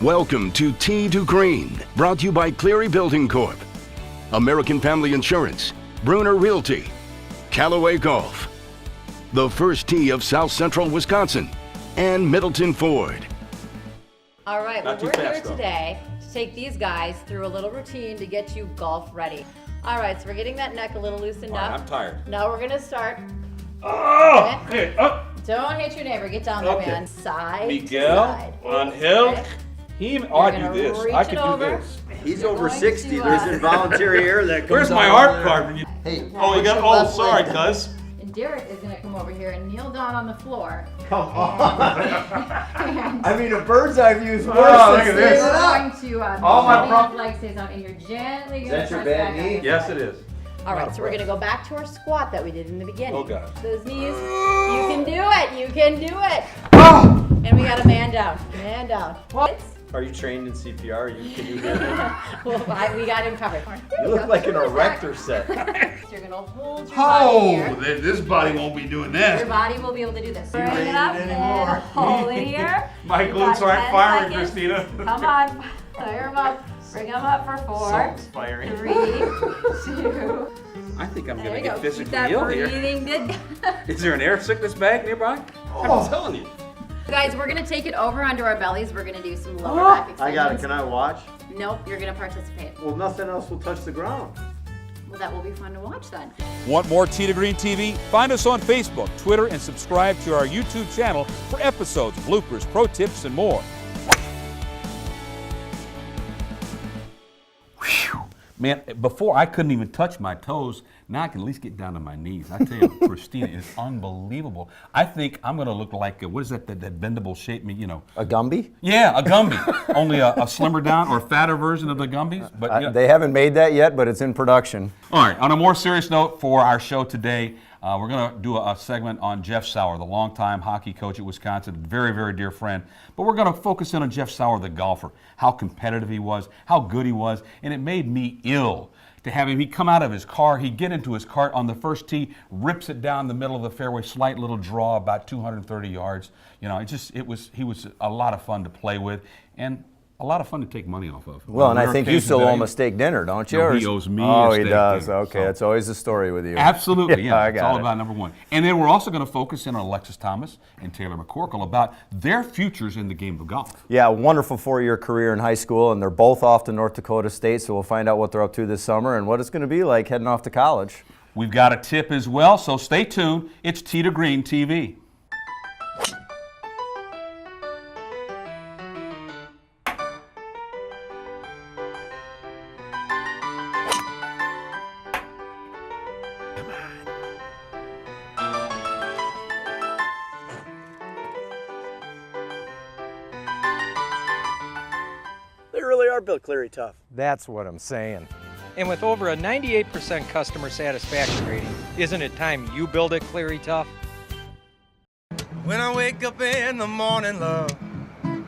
Welcome to Tee to Green, brought to you by Cleary Building Corp., American Family Insurance, Bruner Realty, Callaway Golf, the First Tee of South Central Wisconsin, and Middleton Ford. All right, well, we're here today to take these guys through a little routine to get you golf ready. All right, so we're getting that neck a little loosened up. I'm tired. Now we're gonna start. Oh! Hey, up! Don't hit your neighbor. Get down there, man. Side. Miguel, side. on hill. Okay. I do this. I can do this. He's over 60. There's involuntary air that comes Where's my out art card? Hey. Oh, you got. Oh, sorry, cuz. And Derek is gonna come over here and kneel down on the floor. Come on. I mean, a bird's eye view is worse Oh, look than at this. You're standing up. going to All my left leg stays out, and you're gently Is gonna that your press bad back knee? up. Yes, it is. All right, so we're gonna go back to our squat that we did in the beginning. Oh, God. Those knees. You can do it. You can do it. Ah! And we got a man down. Man down. What? Are you trained in CPR? Can you hear me? Well, we got him covered. You look like an erector set. So you're gonna hold your body here. This body won't be doing Your that. body will be able to do this. Bring ain't it up anymore. and hold it here. My You glutes got aren't 10 firing, seconds. Christina. Come on, fire them up. Bring them up for 4, Something's firing. 3, 2. I think I'm There gonna you get go. Keep physically that ill here. breathing. Is there an air sickness bag nearby? I'm telling you. Guys, we're gonna take it over onto our bellies. We're gonna do some lower back extensions. I got it. Can I watch? Nope, you're gonna participate. Well, nothing else will touch the ground. Well, that will be fun to watch then. Want more Tee to Green TV? Find us on Facebook, Twitter, and subscribe to our YouTube channel for episodes, bloopers, pro tips, and more. Man, before I couldn't even touch my toes. Now I can at least get down to my knees. I tell you, Christina is unbelievable. I think I'm going to look like, what is that bendable shape, you know? A Gumby? Yeah, a Gumby. Only a slimmer down or fatter version of the Gumbies. But you know. They haven't made that yet, but it's in production. All right, on a more serious note for our show today, we're going to do a segment on Jeff Sauer, the longtime hockey coach at Wisconsin, very, very dear friend. But we're going to focus in on Jeff Sauer, the golfer, how competitive he was, how good he was, and it made me ill to have him. He'd come out of his car, he'd get into his cart on the first tee, rips it down the middle of the fairway, slight little draw, about 230 yards. You know, he was a lot of fun to play with, and a lot of fun to take money off of. Well, and I think you still owe him him a steak dinner, don't you? No, he owes me Oh, a he steak does. dinner, Okay, so. that's always the story with you. Absolutely, yeah. I It's got all it. about number one. And then we're also going to focus in on Alexis Thomas and Taylor McCorkle about their futures in the game of golf. Yeah, wonderful 4-year career in high school, and they're both off to North Dakota State, so we'll find out what they're up to this summer and what it's going to be like heading off to college. We've got a tip as well, so stay tuned. It's Tee to Green TV. They really are built Cleary tough. That's what I'm saying. And with over a 98% customer satisfaction rating, isn't it time you build it Cleary tough? When I wake up in the morning, love, and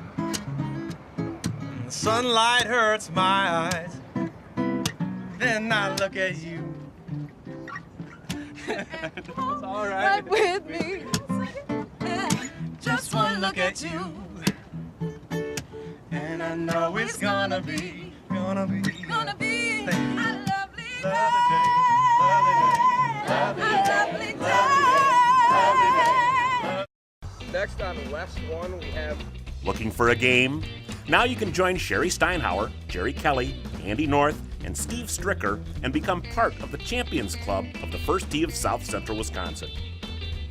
the sunlight hurts my eyes, then I look at you. It's all right with me. Just one look at you, and I know it's gonna be a lovely day, lovely day. Next on West 1, we have Looking for a game? Now you can join Sherry Steinhauer, Jerry Kelly, Andy North, and Steve Stricker and become part of the Champions Club of the First Tee of South Central Wisconsin.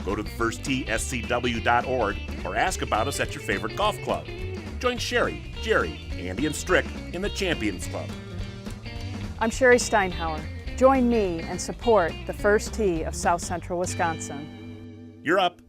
Go to thefirsttee.scw.org or ask about us at your favorite golf club. Join Sherry, Jerry, Andy, and Strick in the Champions Club. I'm Sherry Steinhauer. Join me and support the First Tee of South Central Wisconsin. You're up.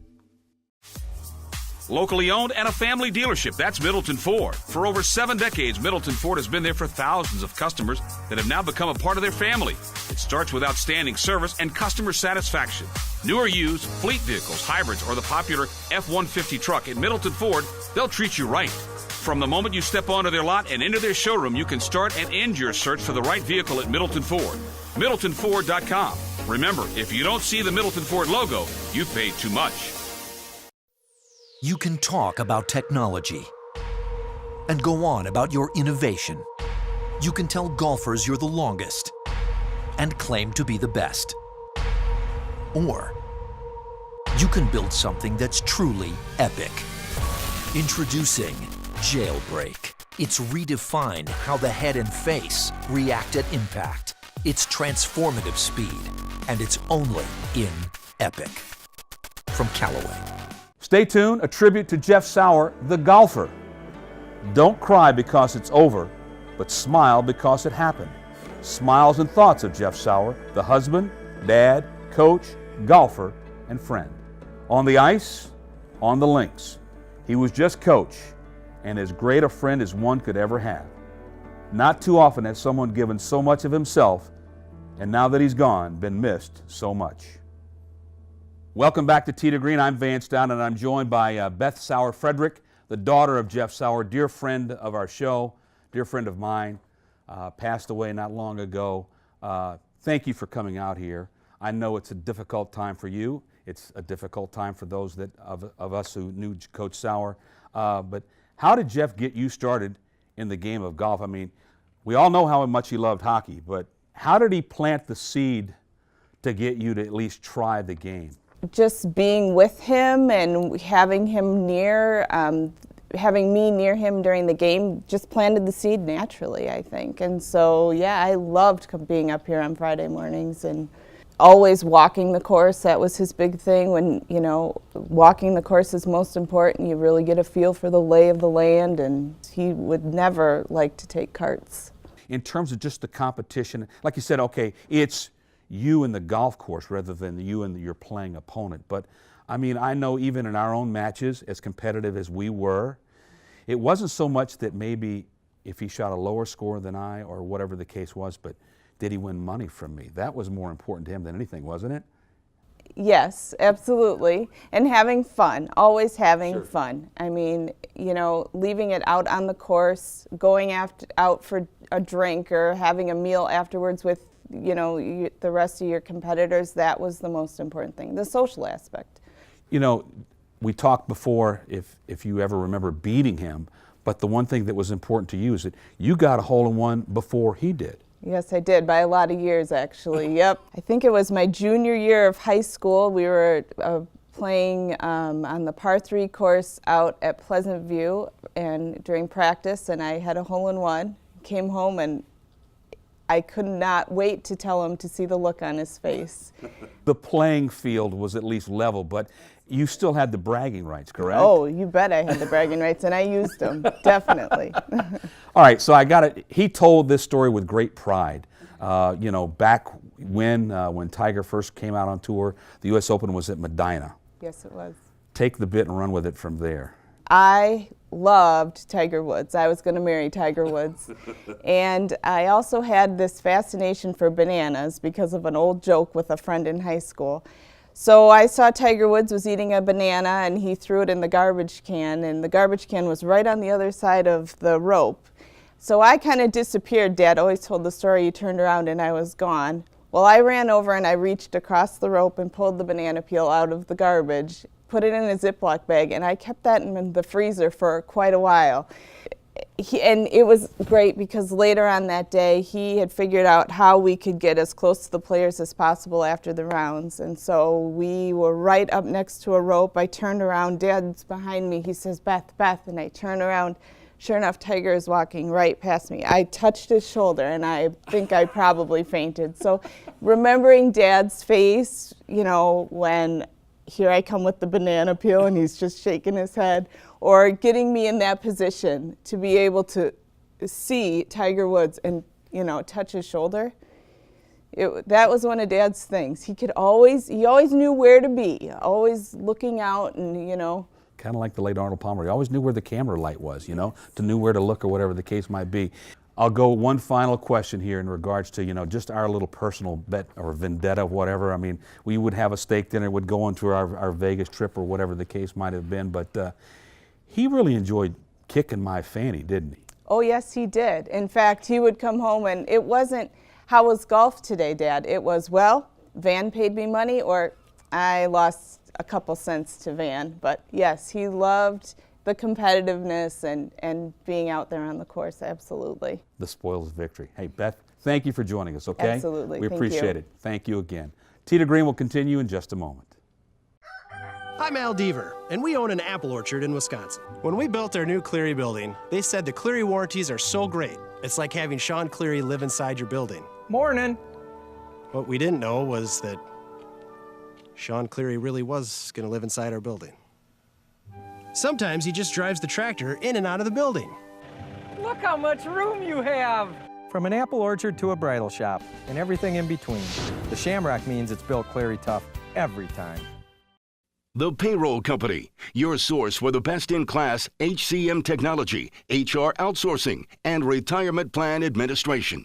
Locally owned and a family dealership, that's Middleton Ford. For over 7 decades, Middleton Ford has been there for thousands of customers that have now become a part of their family. It starts with outstanding service and customer satisfaction. New or used, fleet vehicles, hybrids, or the popular F-150 truck at Middleton Ford, they'll treat you right. From the moment you step onto their lot and into their showroom, you can start and end your search for the right vehicle at Middleton Ford. MiddletonFord.com. Remember, if you don't see the Middleton Ford logo, you paid too much. You can talk about technology, and go on about your innovation. You can tell golfers you're the longest and claim to be the best. Or you can build something that's truly epic. Introducing Jailbreak. It's redefined how the head and face react at impact. It's transformative speed, and it's only in Epic. From Callaway. Stay tuned, a tribute to Jeff Sauer, the golfer. Don't cry because it's over, but smile because it happened. Smiles and thoughts of Jeff Sauer, the husband, dad, coach, golfer, and friend. On the ice, on the links, he was just coach, and as great a friend as one could ever have. Not too often has someone given so much of himself, and now that he's gone, been missed so much. Welcome back to Tee to Green. I'm Vance Down, and I'm joined by Beth Sauer Frederick, the daughter of Jeff Sauer, dear friend of our show, dear friend of mine, passed away not long ago. Thank you for coming out here. I know it's a difficult time for you. It's a difficult time for those of us who knew Coach Sauer. But how did Jeff get you started in the game of golf? I mean, we all know how much he loved hockey, but how did he plant the seed to get you to at least try the game? Just being with him and having him near, having me near him during the game just planted the seed naturally, I think. And so, yeah, I loved being up here on Friday mornings and always walking the course. That was his big thing. When, you know, walking the course is most important. You really get a feel for the lay of the land, and he would never like to take carts. In terms of just the competition, like you said, okay, it's you and the golf course rather than you and your playing opponent. But I mean, I know even in our own matches, as competitive as we were, it wasn't so much that maybe if he shot a lower score than I or whatever the case was, but did he win money from me? That was more important to him than anything, wasn't it? Yes, absolutely. And having fun, always having fun. I mean, you know, leaving it out on the course, going out for a drink or having a meal afterwards with, you know, the rest of your competitors, that was the most important thing, the social aspect. You know, we talked before if you ever remember beating him, but the one thing that was important to you is that you got a hole-in-one before he did. Yes, I did, by a lot of years, actually. Yep. I think it was my junior year of high school. We were playing on the par 3 course out at Pleasant View and during practice, and I had a hole-in-one. Came home, and I could not wait to tell him to see the look on his face. The playing field was at least level, but you still had the bragging rights, correct? Oh, you bet I had the bragging rights, and I used them, definitely. All right, so I got it. He told this story with great pride. You know, back when Tiger first came out on tour, the U.S. Open was at Medina. Yes, it was. Take the bit and run with it from there. I loved Tiger Woods. I was going to marry Tiger Woods. And I also had this fascination for bananas because of an old joke with a friend in high school. So I saw Tiger Woods was eating a banana, and he threw it in the garbage can, and the garbage can was right on the other side of the rope. So I kind of disappeared. Dad always told the story, he turned around and I was gone. Well, I ran over and I reached across the rope and pulled the banana peel out of the garbage, put it in a Ziploc bag, and I kept that in the freezer for quite a while. And it was great because later on that day, he had figured out how we could get as close to the players as possible after the rounds. And so we were right up next to a rope. I turned around, Dad's behind me. He says, Beth, Beth, and I turn around. Sure enough, Tiger is walking right past me. I touched his shoulder, and I think I probably fainted. So remembering Dad's face, you know, when here I come with the banana peel and he's just shaking his head, or getting me in that position to be able to see Tiger Woods and, you know, touch his shoulder. That was one of Dad's things. He always knew where to be, always looking out and, you know. Kind of like the late Arnold Palmer. He always knew where the camera light was, you know, to knew where to look or whatever the case might be. I'll go one final question here in regards to, you know, just our little personal bet or vendetta, whatever. I mean, we would have a steak dinner, would go on to our Vegas trip or whatever the case might have been, but he really enjoyed kicking my fanny, didn't he? Oh, yes, he did. In fact, he would come home and it wasn't, how was golf today, Dad? It was, well, Van paid me money or I lost a couple cents to Van. But yes, he loved the competitiveness and being out there on the course, absolutely. The spoils victory. Hey, Beth, thank you for joining us, okay? Absolutely. We Thank appreciate you. it. Thank you again. Tee to Green will continue in just a moment. I'm Al Deaver, and we own an apple orchard in Wisconsin. When we built our new Cleary building, they said the Cleary warranties are so great, it's like having Sean Cleary live inside your building. Morning. What we didn't know was that Sean Cleary really was going to live inside our building. Sometimes he just drives the tractor in and out of the building. Look how much room you have. From an apple orchard to a bridal shop and everything in between, the Shamrock means it's built Cleary tough every time. The Payroll Company, your source for the best-in-class HCM technology, HR outsourcing, and retirement plan administration.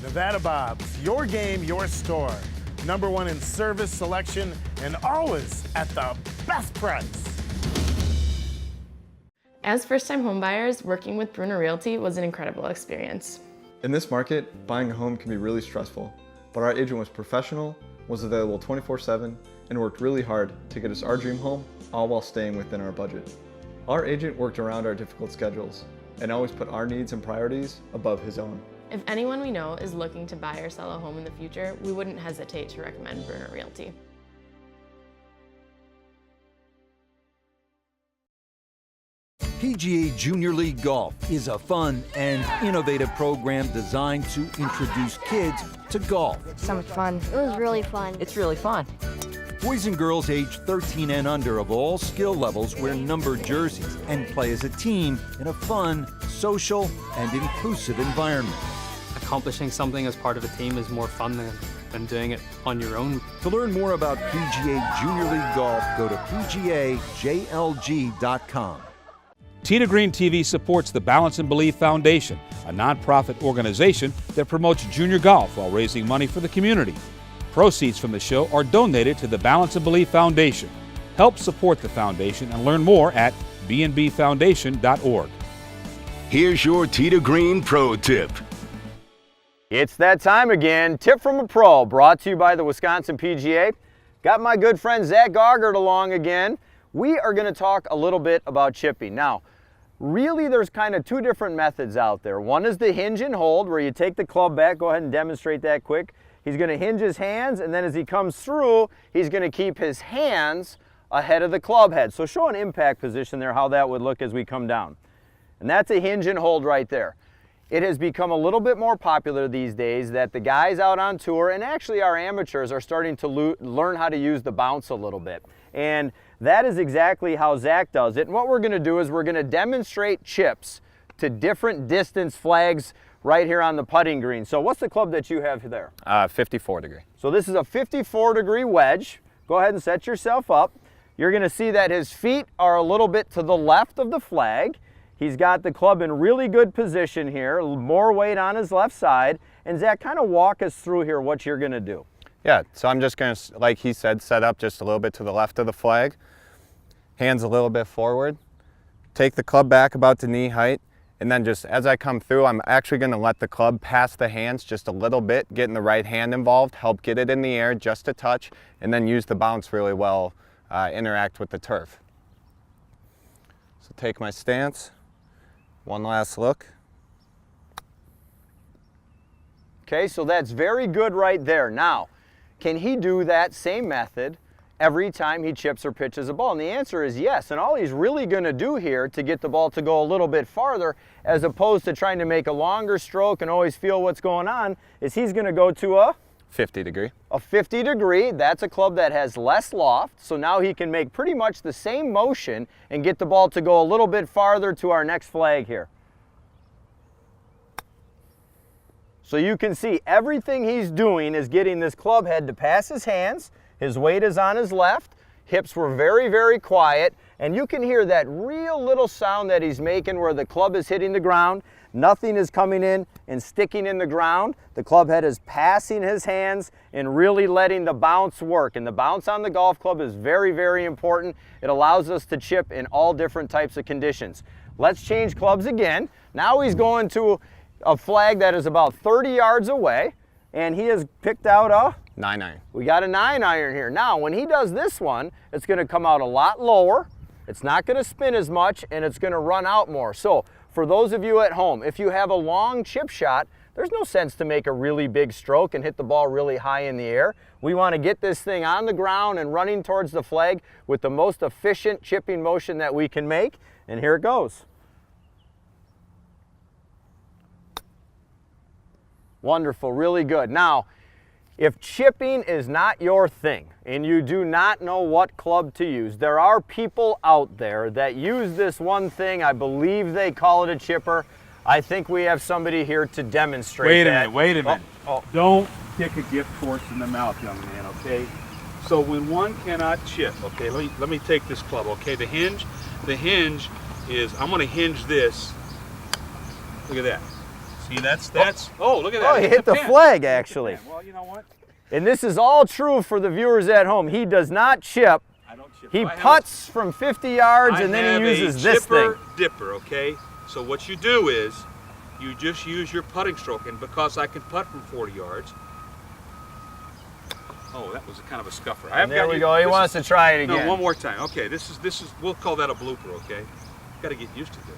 Nevada Bob's, your game, your store. #1 in service, selection, and always at the best price. As first-time homebuyers, working with Bruner Realty was an incredible experience. In this market, buying a home can be really stressful, but our agent was professional, was available 24/7, and worked really hard to get us our dream home, all while staying within our budget. Our agent worked around our difficult schedules and always put our needs and priorities above his own. If anyone we know is looking to buy or sell a home in the future, we wouldn't hesitate to recommend Bruner Realty. PGA Junior League Golf is a fun and innovative program designed to introduce kids to golf. So much fun. It was really fun. It's really fun. Boys and girls age 13 and under of all skill levels wear numbered jerseys and play as a team in a fun, social, and inclusive environment. Accomplishing something as part of a team is more fun than doing it on your own. To learn more about PGA Junior League Golf, go to pgajlg.com. Tee to Green TV supports the Balance and Believe Foundation, a nonprofit organization that promotes junior golf while raising money for the community. Proceeds from the show are donated to the Balance and Believe Foundation. Help support the foundation and learn more at bnbfoundation.org. Here's your Tee to Green Pro Tip. It's that time again. Tip from a Pro, brought to you by the Wisconsin PGA. Got my good friend Zach Gargard along again. We are going to talk a little bit about chipping. Now, really there's kind of two different methods out there. One is the hinge and hold, where you take the club back. Go ahead and demonstrate that quick. He's going to hinge his hands, and then as he comes through, he's going to keep his hands ahead of the club head. So show an impact position there, how that would look as we come down. And that's a hinge and hold right there. It has become a little bit more popular these days that the guys out on tour, and actually our amateurs, are starting to learn how to use the bounce a little bit. And that is exactly how Zach does it. And what we're going to do is we're going to demonstrate chips to different distance flags right here on the putting green. So what's the club that you have there? 54 degree. So this is a 54 degree wedge. Go ahead and set yourself up. You're going to see that his feet are a little bit to the left of the flag. He's got the club in really good position here, more weight on his left side. And Zach, kind of walk us through here what you're going to do. Yeah, so I'm just going to, like he said, set up just a little bit to the left of the flag. Hands a little bit forward. Take the club back about to knee height. And then just as I come through, I'm actually going to let the club pass the hands just a little bit, getting the right hand involved, help get it in the air just a touch, and then use the bounce really well, interact with the turf. So take my stance. One last look. Okay, so that's very good right there. Now, can he do that same method every time he chips or pitches a ball? And the answer is yes. And all he's really going to do here to get the ball to go a little bit farther, as opposed to trying to make a longer stroke and always feel what's going on, is he's going to go to a 50 degree. A 50 degree. That's a club that has less loft. So now he can make pretty much the same motion and get the ball to go a little bit farther to our next flag here. So you can see everything he's doing is getting this club head to pass his hands. His weight is on his left. Hips were very, very quiet, and you can hear that real little sound that he's making where the club is hitting the ground. Nothing is coming in and sticking in the ground. The club head is passing his hands and really letting the bounce work. And the bounce on the golf club is very, very important. It allows us to chip in all different types of conditions. Let's change clubs again. Now he's going to a flag that is about 30 yards away, and he has picked out a 9-iron. We got a 9-iron here. Now, when he does this one, it's going to come out a lot lower. It's not going to spin as much, and it's going to run out more. So, for those of you at home, if you have a long chip shot, there's no sense to make a really big stroke and hit the ball really high in the air. We want to get this thing on the ground and running towards the flag with the most efficient chipping motion that we can make. And here it goes. Wonderful, really good. Now, if chipping is not your thing and you do not know what club to use, there are people out there that use this one thing. I believe they call it a chipper. I think we have somebody here to demonstrate that. Wait a minute. Don't kick a gift horse in the mouth, young man, okay? So when one cannot chip, okay, let me take this club, okay? The hinge is, I'm gonna hinge this. Look at that. See, that's oh, look at that. Oh, he hit the flag, actually. Well, you know what? And this is all true for the viewers at home. He does not chip. I don't chip. He putts from 50 yards and then he uses this thing. Dipper, okay? So what you do is you just use your putting stroke, and because I can putt from 40 yards. Oh, that was a kind of a scuffer. And there we go. He wants to try it again. No, one more time. Okay, this is we'll call that a blooper, okay? Got to get used to this.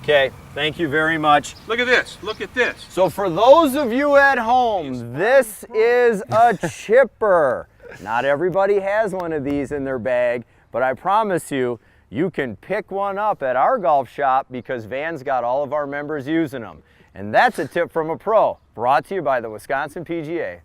Okay, thank you very much. Look at this, look at this. So for those of you at home, this is a chipper. Not everybody has one of these in their bag, but I promise you, you can pick one up at our golf shop because Van's got all of our members using them. And that's a tip from a pro, brought to you by the Wisconsin PGA.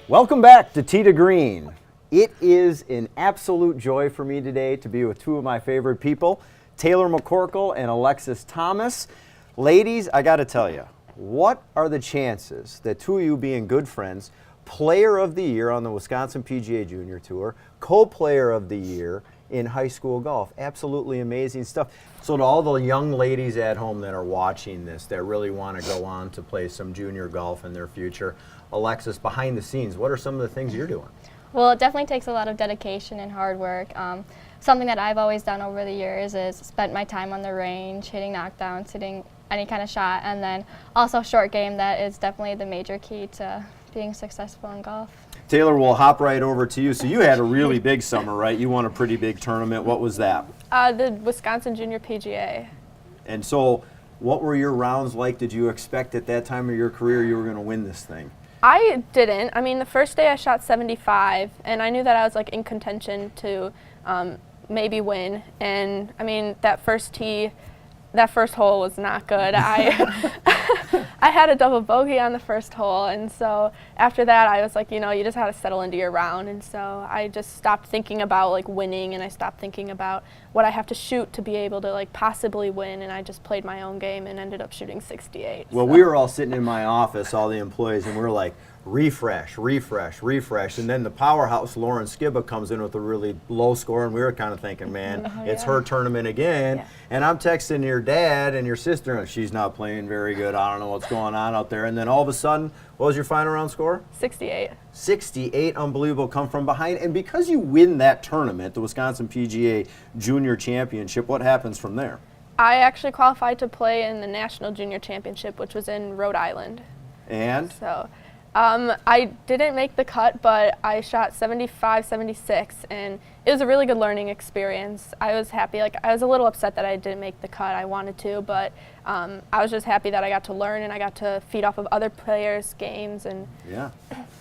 Welcome back to Tee to Green. It is an absolute joy for me today to be with two of my favorite people, Taylor McCorkle and Alexis Thomas. Ladies, I got to tell you, what are the chances that two of you being good friends, Player of the Year on the Wisconsin PGA Junior Tour, Co-Player of the Year in high school golf? Absolutely amazing stuff. So to all the young ladies at home that are watching this that really want to go on to play some junior golf in their future, Alexis, behind the scenes, what are some of the things you're doing? Well, it definitely takes a lot of dedication and hard work. Something that I've always done over the years is spent my time on the range, hitting knockdowns, hitting any kind of shot, and then also short game. That is definitely the major key to being successful in golf. Taylor, we'll hop right over to you. So you had a really big summer, right? You won a pretty big tournament. What was that? The Wisconsin Junior PGA. And so what were your rounds like? Did you expect at that time of your career you were going to win this thing? I didn't. I mean, the first day I shot 75, and I knew that I was like in contention to maybe win. And I mean, that first hole was not good. I had a double bogey on the first hole, and so after that I was like, you know, you just had to settle into your round. And so I just stopped thinking about like winning, and I stopped thinking about what I have to shoot to be able to like possibly win, and I just played my own game and ended up shooting 68. Well, we were all sitting in my office, all the employees, and we were like, refresh, refresh, refresh. And then the powerhouse, Lauren Skibba, comes in with a really low score, and we were kind of thinking, man, it's her tournament again. Yeah. And I'm texting your dad and your sister, and she's not playing very good. I don't know what's going on out there. And then all of a sudden, what was your final round score? 68. 68, unbelievable, come from behind. And because you win that tournament, the Wisconsin PGA Junior Championship, what happens from there? I actually qualified to play in the National Junior Championship, which was in Rhode Island. And? So I didn't make the cut, but I shot 75, 76, and it was a really good learning experience. I was happy. Like, I was a little upset that I didn't make the cut. I wanted to, but I was just happy that I got to learn and I got to feed off of other players' games and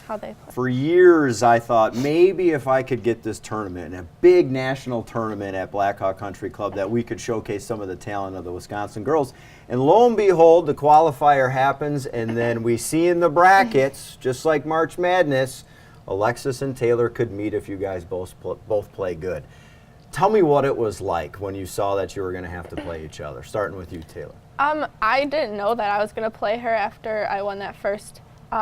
how they play. For years, I thought maybe if I could get this tournament, a big national tournament at Blackhawk Country Club, that we could showcase some of the talent of the Wisconsin girls. And lo and behold, the qualifier happens, and then we see in the brackets, just like March Madness, Alexis and Taylor could meet if you guys both play good. Tell me what it was like when you saw that you were going to have to play each other, starting with you, Taylor. I didn't know that I was going to play her after I won that first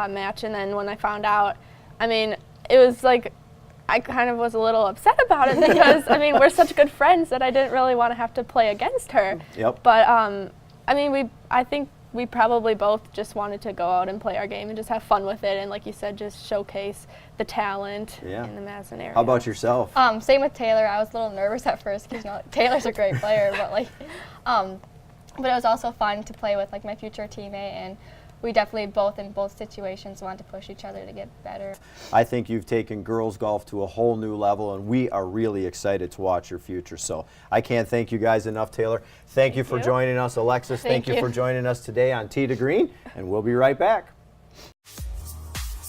match, and then when I found out, I mean, it was like, I kind of was a little upset about it because, I mean, we're such good friends that I didn't really want to have to play against her. Yep. But, I mean, I think we probably both just wanted to go out and play our game and just have fun with it, and like you said, just showcase the talent in the Madison area. How about yourself? Same with Taylor. I was a little nervous at first because, you know, Taylor's a great player, but like, but it was also fun to play with like my future teammate, and we definitely both in both situations wanted to push each other to get better. I think you've taken girls golf to a whole new level, and we are really excited to watch your future. So I can't thank you guys enough, Taylor. Thank you for joining us. Alexis, thank you for joining us today on Tee to Green, and we'll be right back.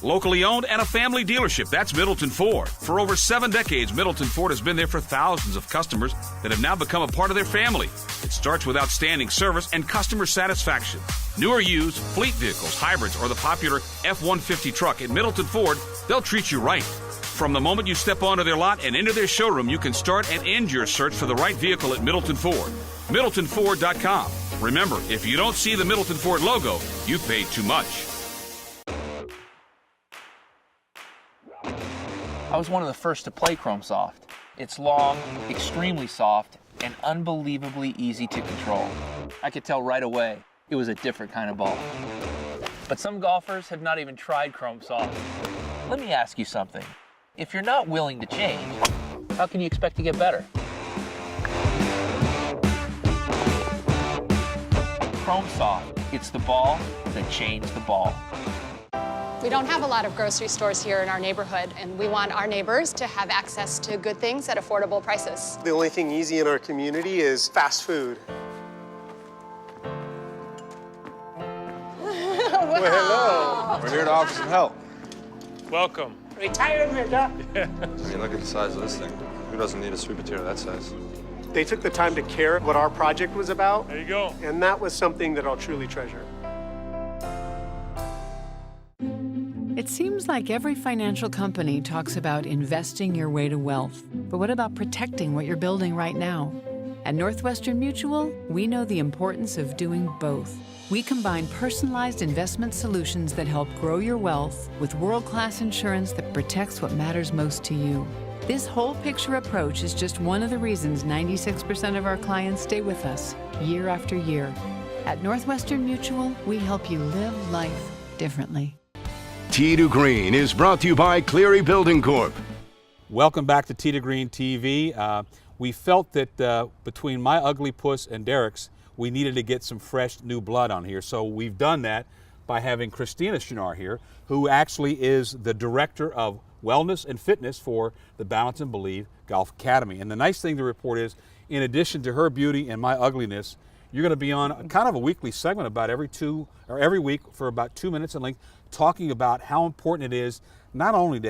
Locally owned and a family dealership, that's Middleton Ford. For over 7 decades, Middleton Ford has been there for thousands of customers that have now become a part of their family. It starts with outstanding service and customer satisfaction. New or used, fleet vehicles, hybrids, or the popular F-150 truck at Middleton Ford, they'll treat you right. From the moment you step onto their lot and into their showroom, you can start and end your search for the right vehicle at Middleton Ford. MiddletonFord.com. Remember, if you don't see the Middleton Ford logo, you paid too much. I was one of the first to play Chrome Soft. It's long, extremely soft, and unbelievably easy to control. I could tell right away it was a different kind of ball. But some golfers have not even tried Chrome Soft. Let me ask you something. If you're not willing to change, how can you expect to get better? Chrome Soft, it's the ball that changed the ball. We don't have a lot of grocery stores here in our neighborhood, and we want our neighbors to have access to good things at affordable prices. The only thing easy in our community is fast food. Well, hello. We're here to offer some help. Welcome. Retirement, I mean, look at the size of this thing. Who doesn't need a sweet potato that size? They took the time to care what our project was about. There you go. And that was something that I'll truly treasure. It seems like every financial company talks about investing your way to wealth. But what about protecting what you're building right now? At Northwestern Mutual, we know the importance of doing both. We combine personalized investment solutions that help grow your wealth with world-class insurance that protects what matters most to you. This whole picture approach is just one of the reasons 96% of our clients stay with us year after year. At Northwestern Mutual, we help you live life differently. Tee to Green is brought to you by Cleary Building Corp. Welcome back to Tee to Green TV. We felt that between my ugly puss and Derek's, we needed to get some fresh new blood on here. So we've done that by having Christina Schnarr here, who actually is the Director of Wellness and Fitness for the Balance and Believe Golf Academy. And the nice thing to report is, in addition to her beauty and my ugliness, you're going to be on kind of a weekly segment about every week for about 2 minutes in length, talking about how important it is not only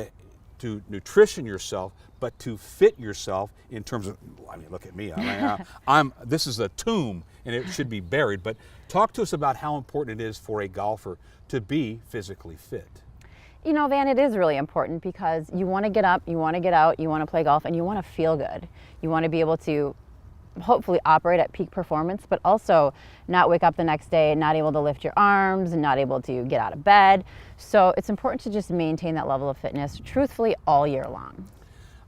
to nutrition yourself, but to fit yourself in terms of, I mean, look at me. This is a tomb and it should be buried. But talk to us about how important it is for a golfer to be physically fit. You know, Van, it is really important because you want to get up, you want to get out, you want to play golf, and you want to feel good. You want to be able to hopefully operate at peak performance, but also not wake up the next day not able to lift your arms and not able to get out of bed. So it's important to just maintain that level of fitness truthfully all year long.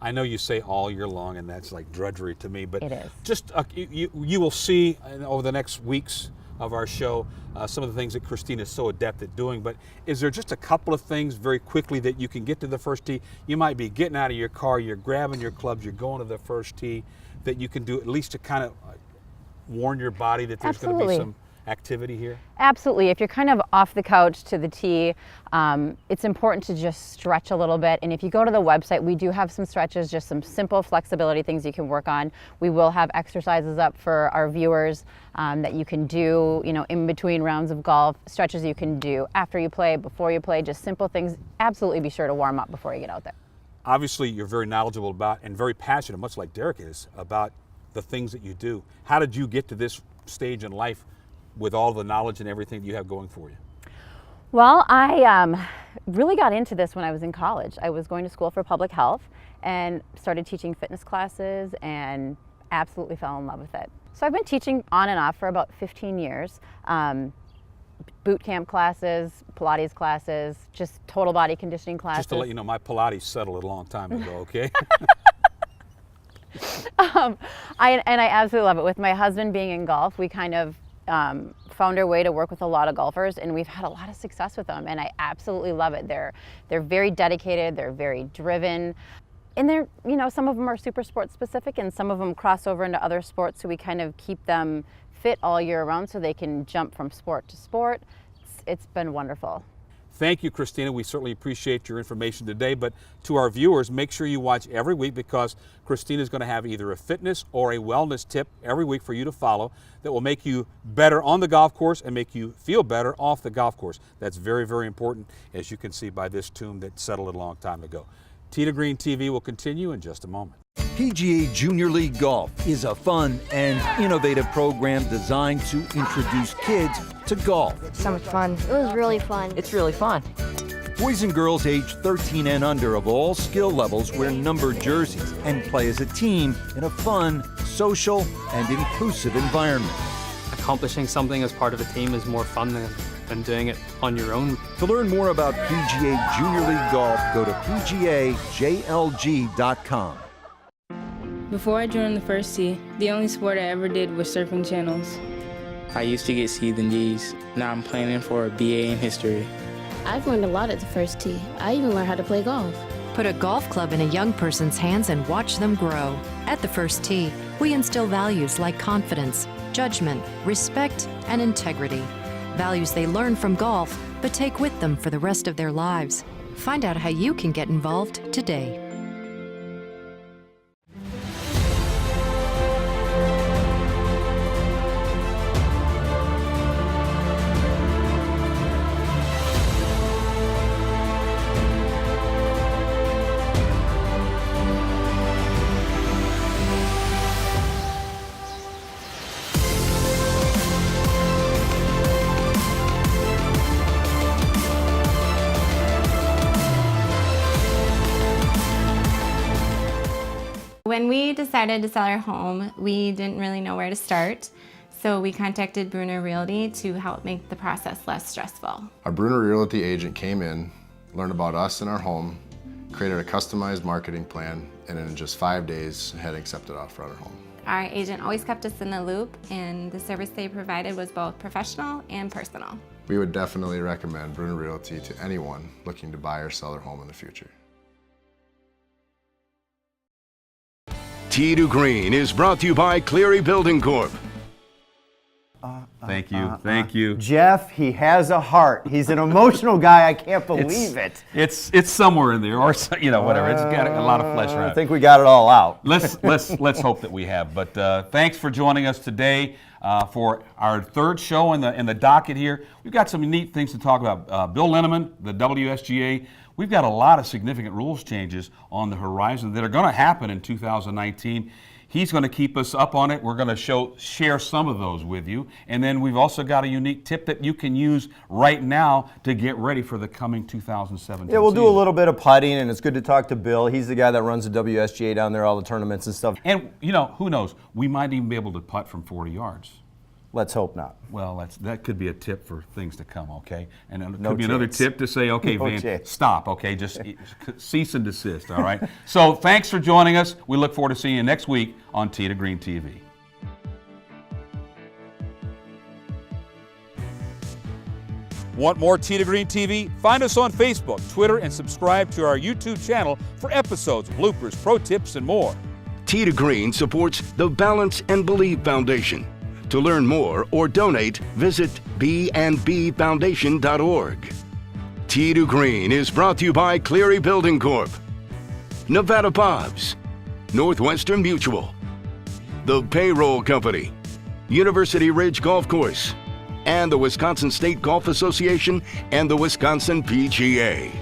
I know you say all year long, and that's like drudgery to me, but it is. Just you will see over the next weeks of our show some of the things that Christina is so adept at doing. But is there just a couple of things very quickly that you can get to the first tee? You might be getting out of your car, you're grabbing your clubs, you're going to the first tee, that you can do at least to kind of warn your body that there's going to be some activity here? Absolutely. If you're kind of off the couch to the tee, it's important to just stretch a little bit. And if you go to the website, we do have some stretches, just some simple flexibility things you can work on. We will have exercises up for our viewers that you can do, you know, in between rounds of golf, stretches you can do after you play, before you play, just simple things. Absolutely be sure to warm up before you get out there. Obviously, you're very knowledgeable about and very passionate, much like Derek is, about the things that you do. How did you get to this stage in life with all the knowledge and everything you have going for you? Well, I really got into this when I was in college. I was going to school for public health and started teaching fitness classes and absolutely fell in love with it. So I've been teaching on and off for about 15 years. boot camp classes, Pilates classes, just total body conditioning classes. Just to let you know, my Pilates settled a long time ago, okay? I absolutely love it. With my husband being in golf, we kind of found our way to work with a lot of golfers, and we've had a lot of success with them, and I absolutely love it. They're very dedicated, they're very driven, and they're, you know, some of them are super sports specific and some of them cross over into other sports, so we kind of keep them fit all year round so they can jump from sport to sport. It's been wonderful. Thank you, Christina. We certainly appreciate your information today, but to our viewers, make sure you watch every week, because Christina is going to have either a fitness or a wellness tip every week for you to follow that will make you better on the golf course and make you feel better off the golf course. That's very, very important, as you can see by this tune that settled a long time ago. Tee to Green TV will continue in just a moment. PGA Junior League Golf is a fun and innovative program designed to introduce kids to golf. So much fun. It was really fun. It's really fun. Boys and girls aged 13 and under of all skill levels wear numbered jerseys and play as a team in a fun, social, and inclusive environment. Accomplishing something as part of a team is more fun than doing it on your own. To learn more about PGA Junior League Golf, go to PGAJLG.com. Before I joined the first tee, the only sport I ever did was surfing channels. I used to get C's and D's. Now I'm planning for a BA in history. I've learned a lot at the first tee. I even learned how to play golf. Put a golf club in a young person's hands and watch them grow. At the first tee, we instill values like confidence, judgment, respect, and integrity. Values they learn from golf, but take with them for the rest of their lives. Find out how you can get involved today. When we decided to sell our home, we didn't really know where to start, so we contacted Bruner Realty to help make the process less stressful. Our Bruner Realty agent came in, learned about us and our home, created a customized marketing plan, and in just 5 days had accepted offer on our home. Our agent always kept us in the loop, and the service they provided was both professional and personal. We would definitely recommend Bruner Realty to anyone looking to buy or sell their home in the future. Tee to Green is brought to you by Cleary Building Corp. Thank you. Thank you. Jeff, he has a heart. He's an emotional guy. I can't believe it. It's somewhere in there, or you know, whatever. It's got a lot of flesh around it. I think we got it all out. Let's hope that we have. But thanks for joining us today for our third show in the docket here. We've got some neat things to talk about. Bill Linneman, the WSGA. We've got a lot of significant rules changes on the horizon that are going to happen in 2019. He's going to keep us up on it. We're going to share some of those with you. And then we've also got a unique tip that you can use right now to get ready for the coming 2017 Yeah, we'll season. do a little bit of putting, and it's good to talk to Bill. He's the guy that runs the WSGA down there, all the tournaments and stuff. And, you know, who knows? We might even be able to putt from 40 yards. Let's hope not. Well, that could be a tip for things to come, okay? And it No could be another chance. tip to say, okay, No Van, chance. stop, okay? Just cease and desist, all right? So thanks for joining us. We look forward to seeing you next week on Tee to Green TV. Want more Tee to Green TV? Find us on Facebook, Twitter, and subscribe to our YouTube channel for episodes, bloopers, pro tips, and more. Tee to Green supports the Balance and Believe Foundation. To learn more or donate, visit bnbfoundation.org. Tee to Green is brought to you by Cleary Building Corp., Nevada Bob's, Northwestern Mutual, The Payroll Company, University Ridge Golf Course, and the Wisconsin State Golf Association and the Wisconsin PGA.